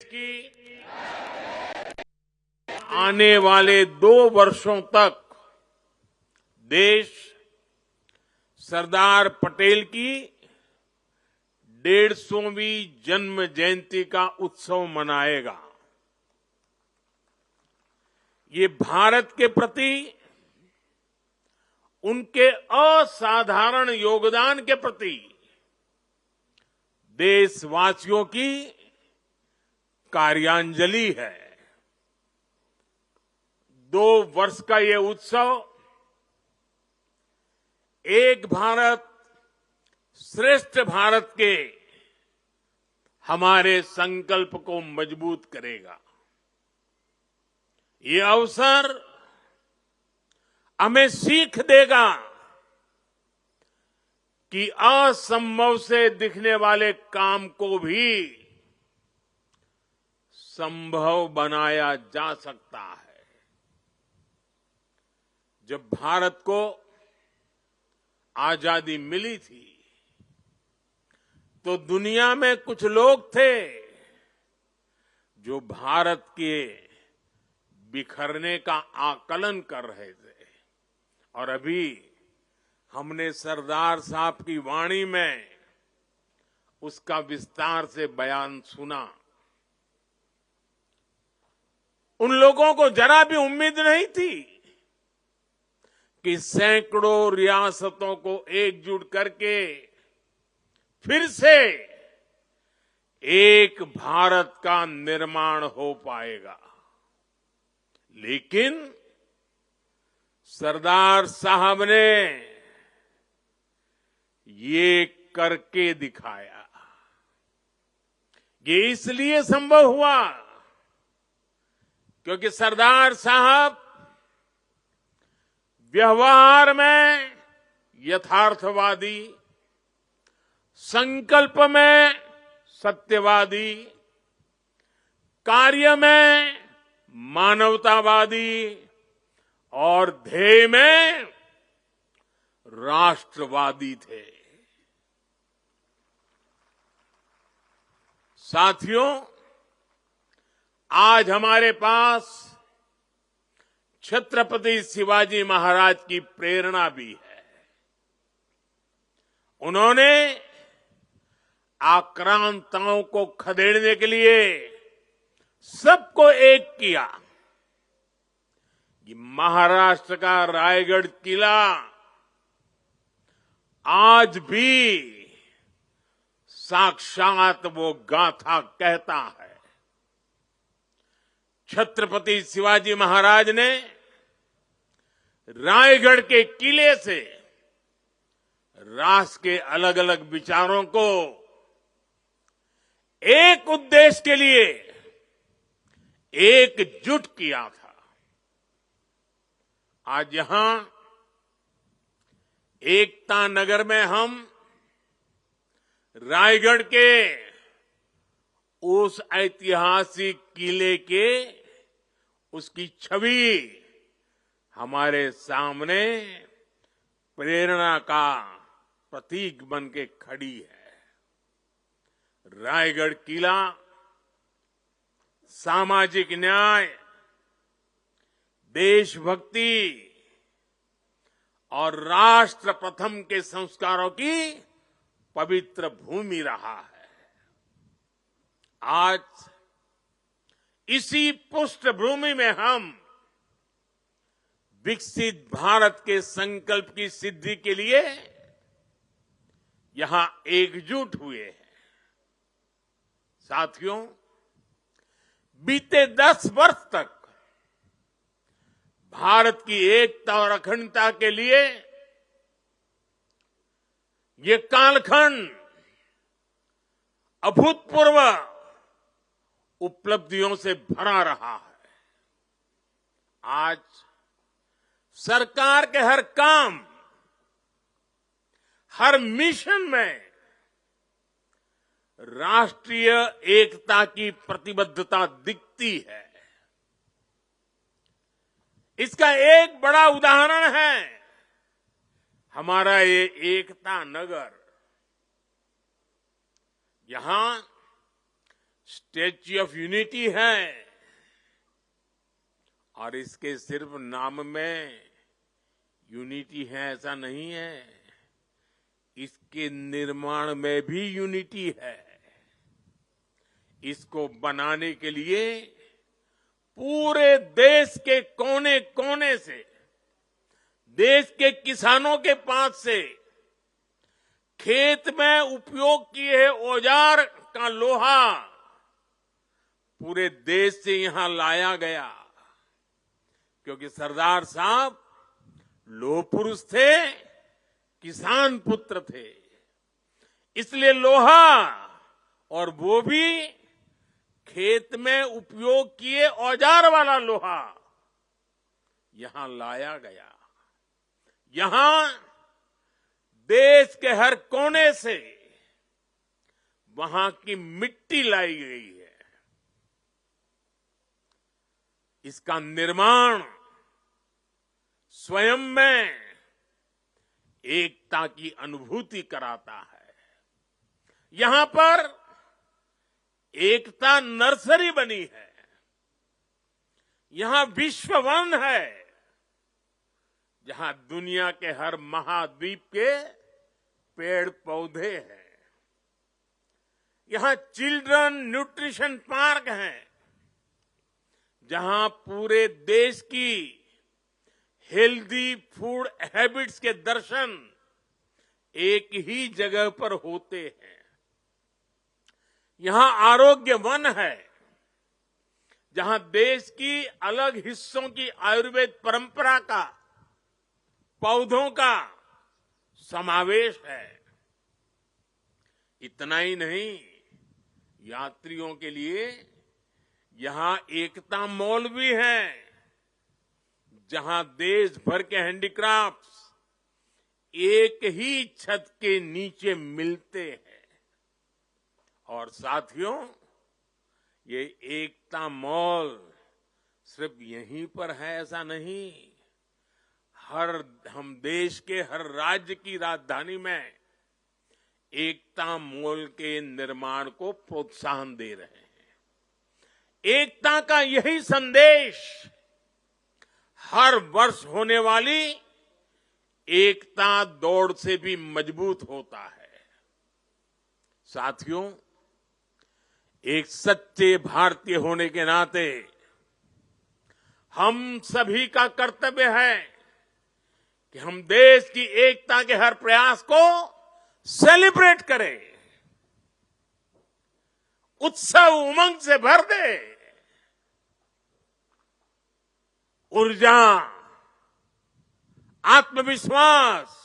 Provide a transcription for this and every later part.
की आने वाले 2 वर्षों तक देश सरदार पटेल की 150वीं जन्म जयंती का उत्सव मनाएगा। ये भारत के प्रति उनके असाधारण योगदान के प्रति देशवासियों की कार्यांजलि है। 2 वर्ष का ये उत्सव एक भारत श्रेष्ठ भारत के हमारे संकल्प को मजबूत करेगा। ये अवसर हमें सीख देगा कि असंभव से दिखने वाले काम को भी संभव बनाया जा सकता है। जब भारत को आजादी मिली थी तो दुनिया में कुछ लोग थे जो भारत के बिखरने का आकलन कर रहे थे, और अभी हमने सरदार साहब की वाणी में उसका विस्तार से बयान सुना। उन लोगों को जरा भी उम्मीद नहीं थी कि सैकड़ों रियासतों को एकजुट करके फिर से एक भारत का निर्माण हो पाएगा। लेकिन सरदार साहब ने ये करके दिखाया। ये इसलिए संभव हुआ क्योंकि सरदार साहब व्यवहार में यथार्थवादी, संकल्प में सत्यवादी, कार्य में मानवतावादी और ध्येय में राष्ट्रवादी थे। साथियों, आज हमारे पास छत्रपति शिवाजी महाराज की प्रेरणा भी है। उन्होंने आक्रांताओं को खदेड़ने के लिए सबको एक किया। ये महाराष्ट्र का रायगढ़ किला आज भी साक्षात वो गाथा कहता है। छत्रपति शिवाजी महाराज ने रायगढ़ के किले से राष्ट्र के अलग अलग विचारों को एक उद्देश्य के लिए एकजुट किया था। आज यहां एकता नगर में हम रायगढ़ के उस ऐतिहासिक किले के उसकी छवि हमारे सामने प्रेरणा का प्रतीक बन के खड़ी है। रायगढ़ किला सामाजिक न्याय, देशभक्ति और राष्ट्र प्रथम के संस्कारों की पवित्र भूमि रहा है। आज इसी पृष्ठभूमि में हम विकसित भारत के संकल्प की सिद्धि के लिए यहां एकजुट हुए हैं। साथियों, बीते 10 वर्ष तक भारत की एकता और अखंडता के लिए ये कालखंड अभूतपूर्व उपलब्धियों से भरा रहा है। आज सरकार के हर काम, हर मिशन में राष्ट्रीय एकता की प्रतिबद्धता दिखती है। इसका एक बड़ा उदाहरण है हमारा ये एकता नगर। यहां स्टैच्यू ऑफ यूनिटी है और इसके सिर्फ नाम में यूनिटी है ऐसा नहीं है, इसके निर्माण में भी यूनिटी है। इसको बनाने के लिए पूरे देश के कोने कोने से, देश के किसानों के पास से खेत में उपयोग किए औजार का लोहा पूरे देश से यहां लाया गया, क्योंकि सरदार साहब लोह पुरुष थे, किसान पुत्र थे। इसलिए लोहा, और वो भी खेत में उपयोग किए औजार वाला लोहा यहां लाया गया। यहां देश के हर कोने से वहां की मिट्टी लाई गई है। इसका निर्माण स्वयं में एकता की अनुभूति कराता है। यहां पर एकता नर्सरी बनी है, यहां विश्व वन है, जहां दुनिया के हर महाद्वीप के पेड़ पौधे हैं। यहां चिल्ड्रन न्यूट्रिशन पार्क है, जहां पूरे देश की हेल्दी फूड हैबिट्स के दर्शन एक ही जगह पर होते हैं। यहां आरोग्य वन है, जहां देश की अलग हिस्सों की आयुर्वेद परंपरा का, पौधों का समावेश है। इतना ही नहीं, यात्रियों के लिए यहां एकता मॉल भी है, जहां देश भर के हैंडीक्राफ्ट्स एक ही छत के नीचे मिलते हैं। और साथियों, ये एकता मॉल सिर्फ यहीं पर है ऐसा नहीं, हम देश के हर राज्य की राजधानी में एकता मॉल के निर्माण को प्रोत्साहन दे रहे हैं। एकता का यही संदेश हर वर्ष होने वाली एकता दौड़ से भी मजबूत होता है। साथियों, एक सच्चे भारतीय होने के नाते हम सभी का कर्तव्य है कि हम देश की एकता के हर प्रयास को सेलिब्रेट करें, उत्सव उमंग से भर दे। ऊर्जा, आत्मविश्वास,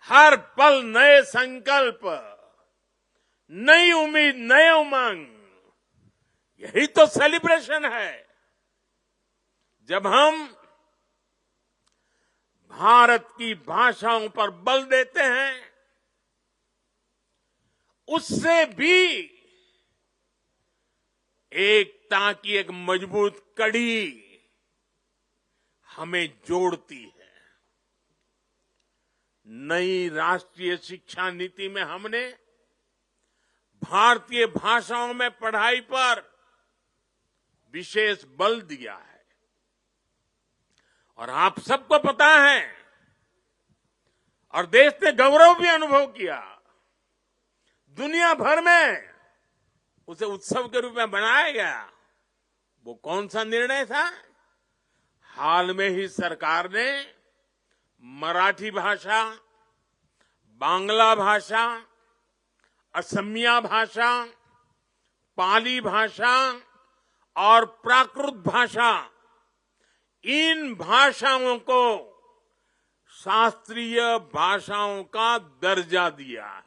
हर पल नए संकल्प, नई उम्मीद, नए उमंग, यही तो सेलिब्रेशन है। जब हम भारत की भाषाओं पर बल देते हैं, उससे भी एकता की एक मजबूत कड़ी हमें जोड़ती है। नई राष्ट्रीय शिक्षा नीति में हमने भारतीय भाषाओं में पढ़ाई पर विशेष बल दिया है। और आप सबको पता है, और देश ने गौरव भी अनुभव किया, दुनिया भर में उसे उत्सव के रूप में बनाया गया। वो कौन सा निर्णय था? हाल में ही सरकार ने मराठी भाषा, बांग्ला भाषा, असमिया भाषा, पाली भाषा और प्राकृत भाषा, इन भाषाओं को शास्त्रीय भाषाओं का दर्जा दिया है।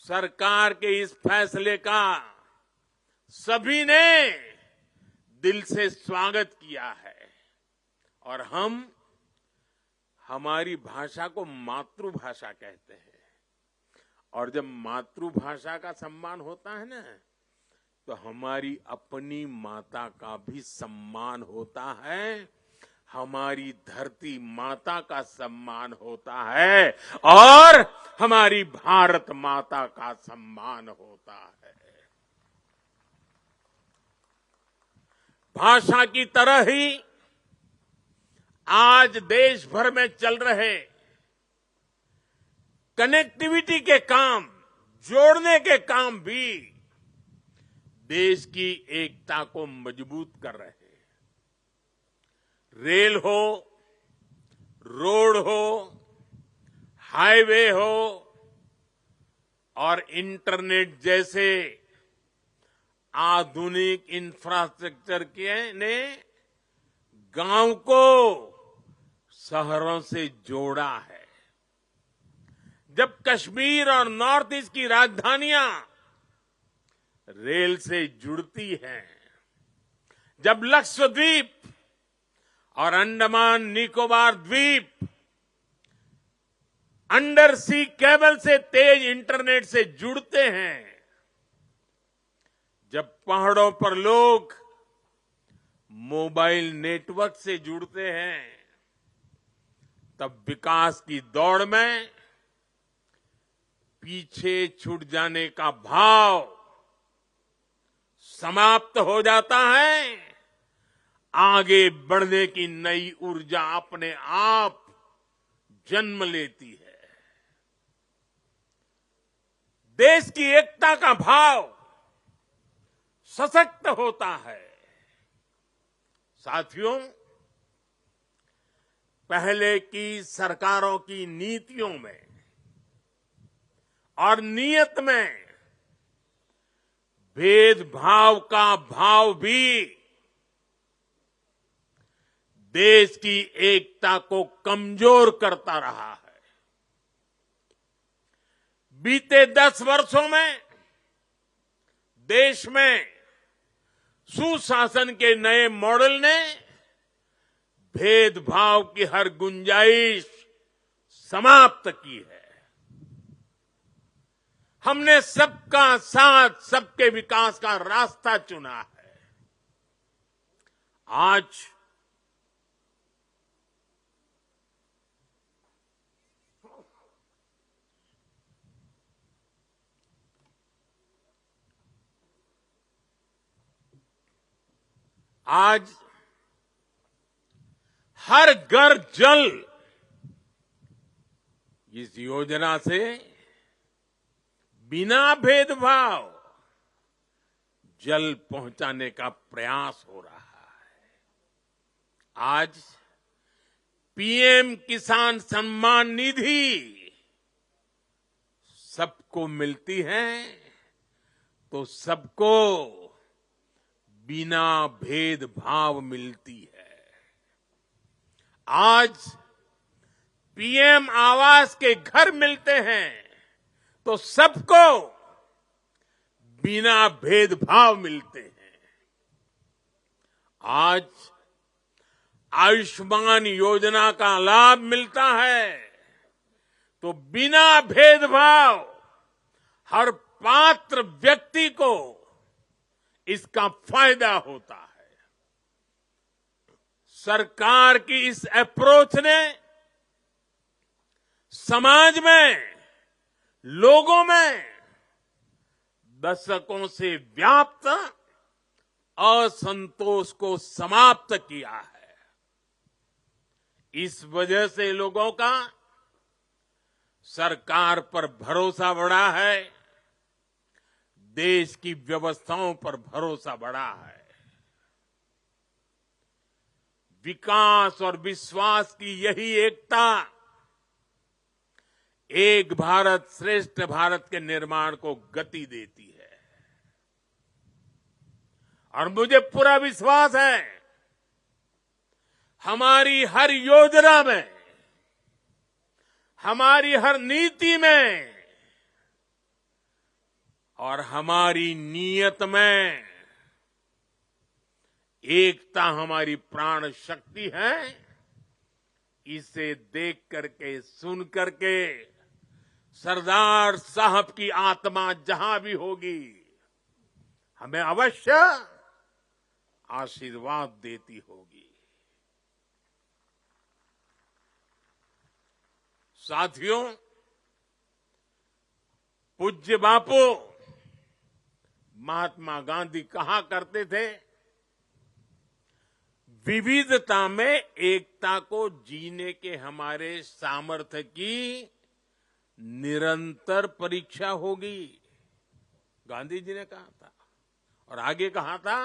सरकार के इस फैसले का सभी ने दिल से स्वागत किया है। और हम हमारी भाषा को मातृभाषा कहते हैं। और जब मातृभाषा का सम्मान होता है ना, तो हमारी अपनी माता का भी सम्मान होता है। हमारी धरती माता का सम्मान होता है और हमारी भारत माता का सम्मान होता है। भाषा की तरह ही आज देश भर में चल रहे कनेक्टिविटी के काम, जोड़ने के काम भी देश की एकता को मजबूत कर रहे हैं। रेल हो, रोड हो, हाईवे हो और इंटरनेट जैसे आधुनिक इंफ्रास्ट्रक्चर ने गांव को शहरों से जोड़ा है। जब कश्मीर और नॉर्थ ईस्ट की राजधानियां रेल से जुड़ती हैं, जब लक्षद्वीप और अंडमान निकोबार द्वीप अंडर सी केबल से तेज इंटरनेट से जुड़ते हैं, जब पहाड़ों पर लोग मोबाइल नेटवर्क से जुड़ते हैं, तब विकास की दौड़ में पीछे छूट जाने का भाव समाप्त हो जाता है। आगे बढ़ने की नई ऊर्जा अपने आप जन्म लेती है। देश की एकता का भाव सशक्त होता है। साथियों, पहले की सरकारों की नीतियों में और नीयत में भेदभाव का भाव भी देश की एकता को कमजोर करता रहा है। बीते 10 वर्षों में देश में सुशासन के नए मॉडल ने भेदभाव की हर गुंजाइश समाप्त की है। हमने सबका साथ, सबके विकास का रास्ता चुना है। आज हर घर जल इस योजना से बिना भेदभाव जल पहुंचाने का प्रयास हो रहा है। आज पीएम किसान सम्मान निधि सबको मिलती है तो सबको बिना भेदभाव मिलती है। आज पीएम आवास के घर मिलते हैं तो सबको बिना भेदभाव मिलते हैं। आज आयुष्मान योजना का लाभ मिलता है तो बिना भेदभाव हर पात्र व्यक्ति को इसका फायदा होता है। सरकार की इस अप्रोच ने समाज में, लोगों में दशकों से व्याप्त असंतोष को समाप्त किया है। इस वजह से लोगों का सरकार पर भरोसा बढ़ा है, देश की व्यवस्थाओं पर भरोसा बढ़ा है। विकास और विश्वास की यही एकता एक भारत श्रेष्ठ भारत के निर्माण को गति देती है। और मुझे पूरा विश्वास है हमारी हर योजना में, हमारी हर नीति में और हमारी नीयत में एकता हमारी प्राण शक्ति है। इसे देख करके, सुन करके सरदार साहब की आत्मा जहां भी होगी हमें अवश्य आशीर्वाद देती होगी। साथियों, पूज्य बापू महात्मा गांधी कहा करते थे, विविधता में एकता को जीने के हमारे सामर्थ्य की निरंतर परीक्षा होगी। गांधी जी ने कहा था और आगे कहा था,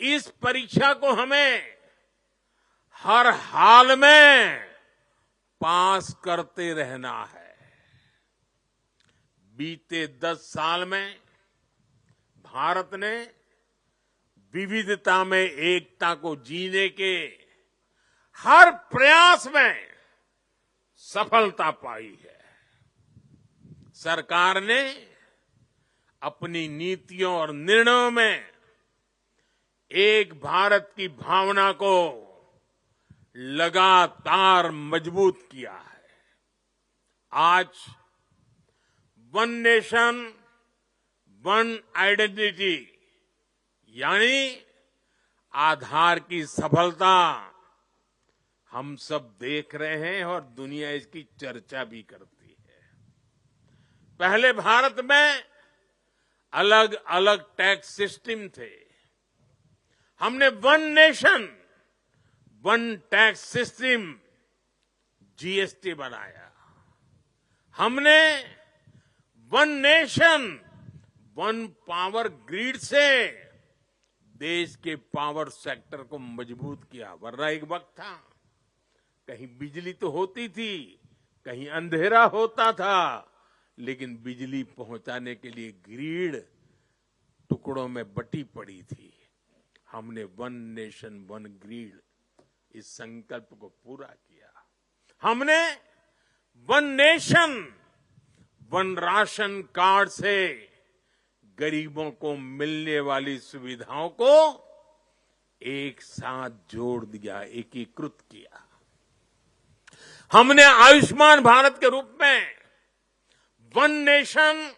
इस परीक्षा को हमें हर हाल में पास करते रहना है। बीते 10 साल में भारत ने विविधता में एकता को जीने के हर प्रयास में सफलता पाई है। सरकार ने अपनी नीतियों और निर्णयों में एक भारत की भावना को लगातार मजबूत किया है। आज वन नेशन वन आइडेंटिटी यानी आधार की सफलता हम सब देख रहे हैं और दुनिया इसकी चर्चा भी करती है। पहले भारत में अलग अलग टैक्स सिस्टम थे। हमने one nation one tax system GST बनाया। हमने one nation one power grid से देश के पावर सेक्टर को मजबूत किया। वरना एक वक्त था, कहीं बिजली तो होती थी, कहीं अंधेरा होता था, लेकिन बिजली पहुंचाने के लिए ग्रिड टुकड़ों में बटी पड़ी थी। हमने वन नेशन वन ग्रिड इस संकल्प को पूरा किया। हमने one nation one ration card से गरीबों को मिलने वाली सुविधाओं को एक साथ जोड़ दिया, एकीकृत किया। हमने आयुष्मान भारत के रूप में one nation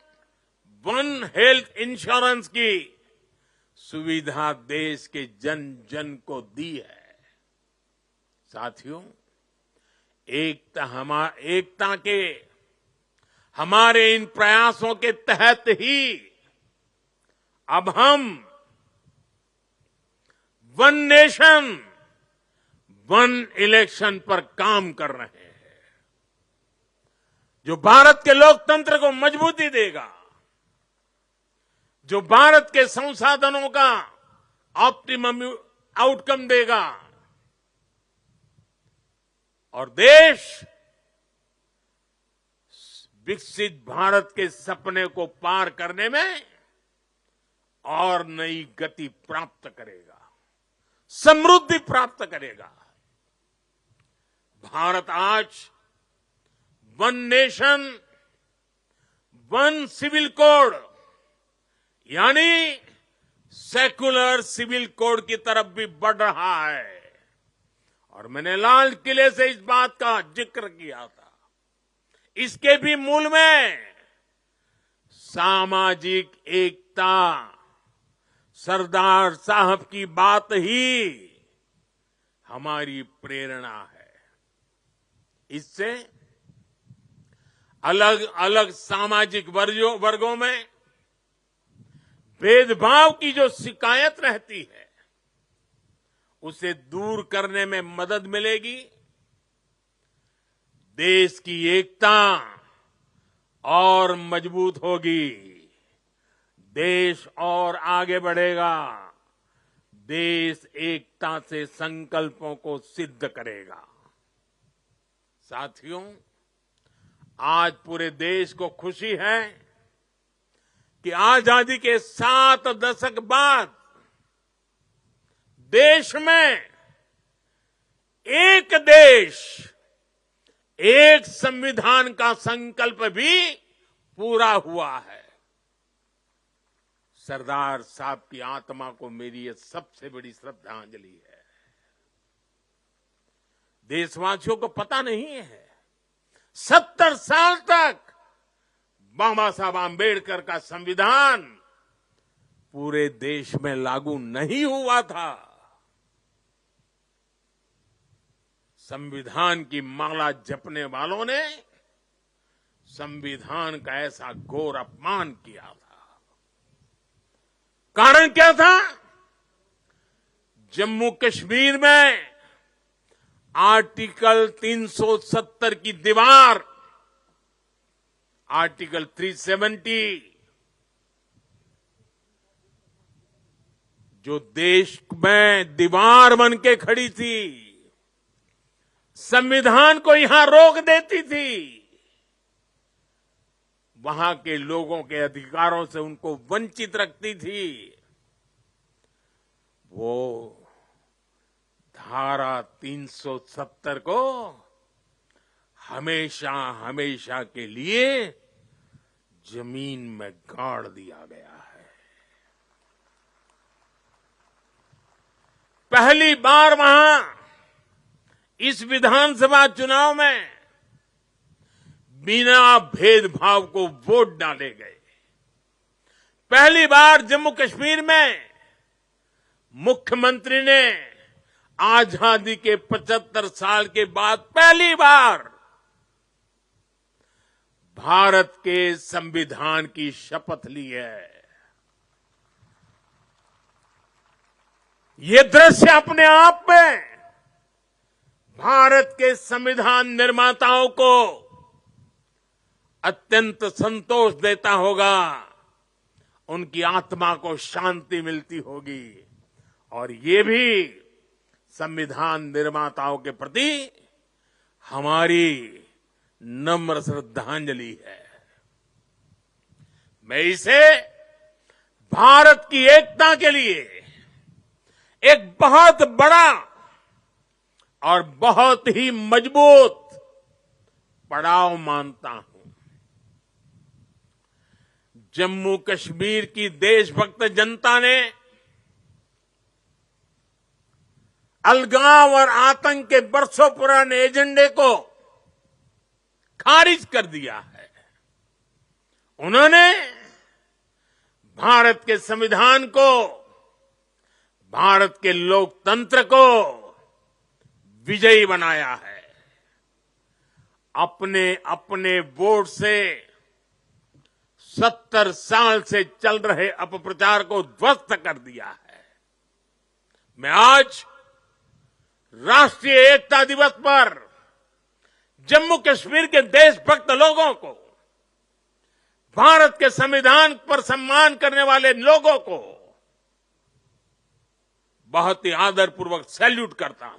one health insurance की सुविधा देश के जन जन को दी है। साथियों, एकता के हमारे इन प्रयासों के तहत ही अब हम वन नेशन वन इलेक्शन पर काम कर रहे हैं, जो भारत के लोकतंत्र को मजबूती देगा, जो भारत के संसाधनों का ऑप्टिमम आउटकम देगा और देश विकसित भारत के सपने को पार करने में और नई गति प्राप्त करेगा, समृद्धि प्राप्त करेगा। भारत आज one nation one civil code यानी सेक्युलर सिविल कोड की तरफ भी बढ़ रहा है। और मैंने लाल किले से इस बात का जिक्र किया था। इसके भी मूल में सामाजिक एकता, सरदार साहब की बात ही हमारी प्रेरणा है। इससे अलग अलग सामाजिक वर्गों में भेदभाव की जो शिकायत रहती है, उसे दूर करने में मदद मिलेगी। देश की एकता और मजबूत होगी, देश और आगे बढ़ेगा, देश एकता से संकल्पों को सिद्ध करेगा। साथियों, आज पूरे देश को खुशी है कि आजादी के 7 दशक बाद देश में एक देश एक संविधान का संकल्प भी पूरा हुआ है। सरदार साहब की आत्मा को मेरी ये सबसे बड़ी श्रद्धांजलि है। देशवासियों को पता नहीं है, 70 साल तक बाबा साहब आंबेडकर का संविधान पूरे देश में लागू नहीं हुआ था। संविधान की माला जपने वालों ने संविधान का ऐसा घोर अपमान किया था। कारण क्या था? जम्मू कश्मीर में आर्टिकल 370 की दीवार, आर्टिकल 370 जो देश में दीवार बन के खड़ी थी, संविधान को यहां रोक देती थी, वहां के लोगों के अधिकारों से उनको वंचित रखती थी, वो धारा 370 को हमेशा हमेशा के लिए जमीन में गाड़ दिया गया है। पहली बार वहां इस विधानसभा चुनाव में बिना भेदभाव को वोट डाले गए। पहली बार जम्मू कश्मीर में मुख्यमंत्री ने आजादी के 75 साल के बाद पहली बार भारत के संविधान की शपथ ली है। ये दृश्य अपने आप में भारत के संविधान निर्माताओं को अत्यंत संतोष देता होगा, उनकी आत्मा को शांति मिलती होगी, और ये भी संविधान निर्माताओं के प्रति हमारी नम्र श्रद्धांजलि है। मैं इसे भारत की एकता के लिए एक बहुत बड़ा और बहुत ही मजबूत पड़ाव मानता हूं। जम्मू कश्मीर की देशभक्त जनता ने अलगाव और आतंक के बरसों पुराने एजेंडे को खारिज कर दिया है। उन्होंने भारत के संविधान को, भारत के लोकतंत्र को विजयी बनाया है। अपने अपने वोट से 70 साल से चल रहे अपप्रचार को ध्वस्त कर दिया है। मैं आज राष्ट्रीय एकता दिवस पर जम्मू कश्मीर के देशभक्त लोगों को, भारत के संविधान पर सम्मान करने वाले लोगों को बहुत ही आदरपूर्वक सैल्यूट करता हूं।